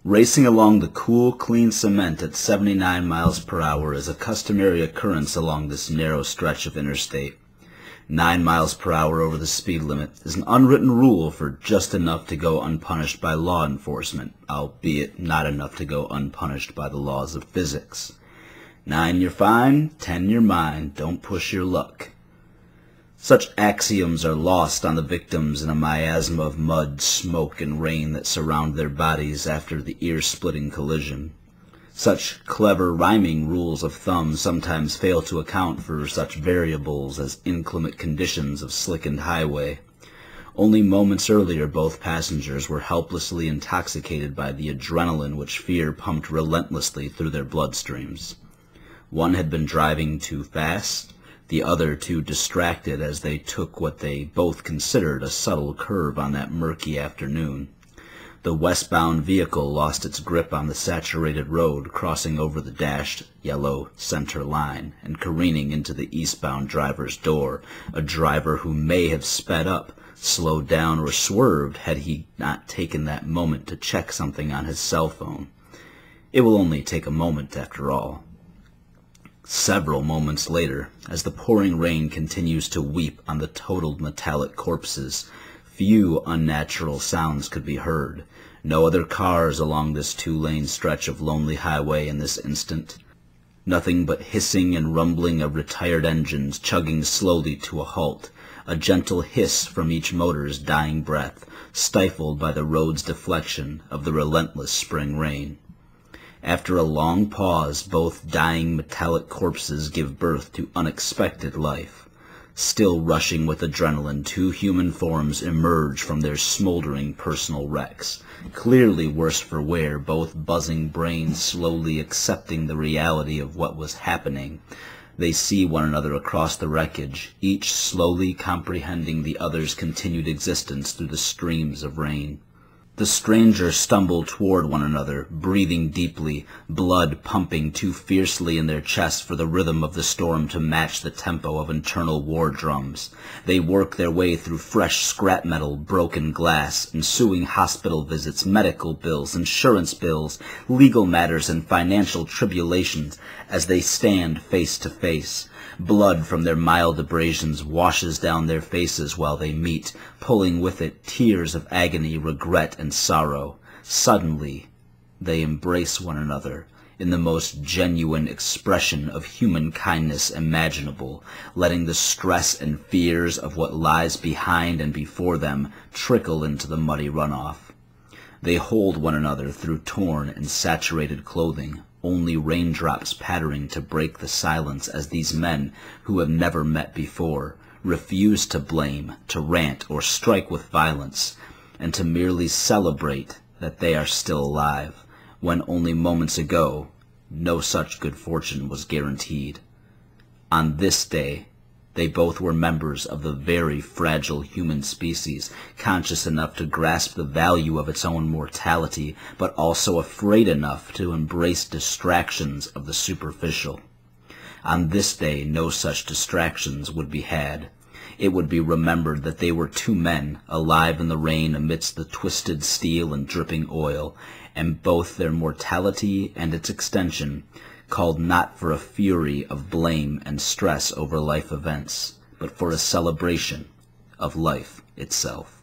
Racing along the cool, clean cement at 79 miles per hour is a customary occurrence along this narrow stretch of interstate. 9 miles per hour over the speed limit is an unwritten rule for just enough to go unpunished by law enforcement, albeit not enough to go unpunished by the laws of physics. 9 you're fine, 10 you're mine, don't push your luck. Such axioms are lost on the victims in a miasma of mud, smoke, and rain that surround their bodies after the ear-splitting collision. Such clever rhyming rules of thumb sometimes fail to account for such variables as inclement conditions of slickened highway. Only moments earlier both passengers were helplessly intoxicated by the adrenaline which fear pumped relentlessly through their bloodstreams. One had been driving too fast, the other too distracted as they took what they both considered a subtle curve on that murky afternoon. The westbound vehicle lost its grip on the saturated road, crossing over the dashed yellow center line and careening into the eastbound driver's door, a driver who may have sped up, slowed down, or swerved had he not taken that moment to check something on his cell phone. It will only take a moment after all. Several moments later, as the pouring rain continues to weep on the totaled metallic corpses, few unnatural sounds could be heard. No other cars along this two-lane stretch of lonely highway in this instant. Nothing but hissing and rumbling of retired engines chugging slowly to a halt, a gentle hiss from each motor's dying breath, stifled by the road's deflection of the relentless spring rain. After a long pause, both dying metallic corpses give birth to unexpected life. Still rushing with adrenaline, two human forms emerge from their smoldering personal wrecks, clearly worse for wear, both buzzing brains slowly accepting the reality of what was happening. They see one another across the wreckage, each slowly comprehending the other's continued existence through the streams of rain. The strangers stumble toward one another, breathing deeply, blood pumping too fiercely in their chests for the rhythm of the storm to match the tempo of internal war drums. They work their way through fresh scrap metal, broken glass, ensuing hospital visits, medical bills, insurance bills, legal matters, and financial tribulations as they stand face to face. Blood from their mild abrasions washes down their faces while they meet, pulling with it tears of agony, regret, and sorrow. Suddenly, they embrace one another in the most genuine expression of human kindness imaginable, letting the stress and fears of what lies behind and before them trickle into the muddy runoff. They hold one another through torn and saturated clothing, only raindrops pattering to break the silence as these men, who have never met before, refuse to blame, to rant, or strike with violence, and to merely celebrate that they are still alive, when only moments ago no such good fortune was guaranteed. On this day, they both were members of the very fragile human species, conscious enough to grasp the value of its own mortality, but also afraid enough to embrace distractions of the superficial. On this day, no such distractions would be had. It would be remembered that they were two men, alive in the rain amidst the twisted steel and dripping oil, and both their mortality and its extension called not for a fury of blame and stress over life events, but for a celebration of life itself.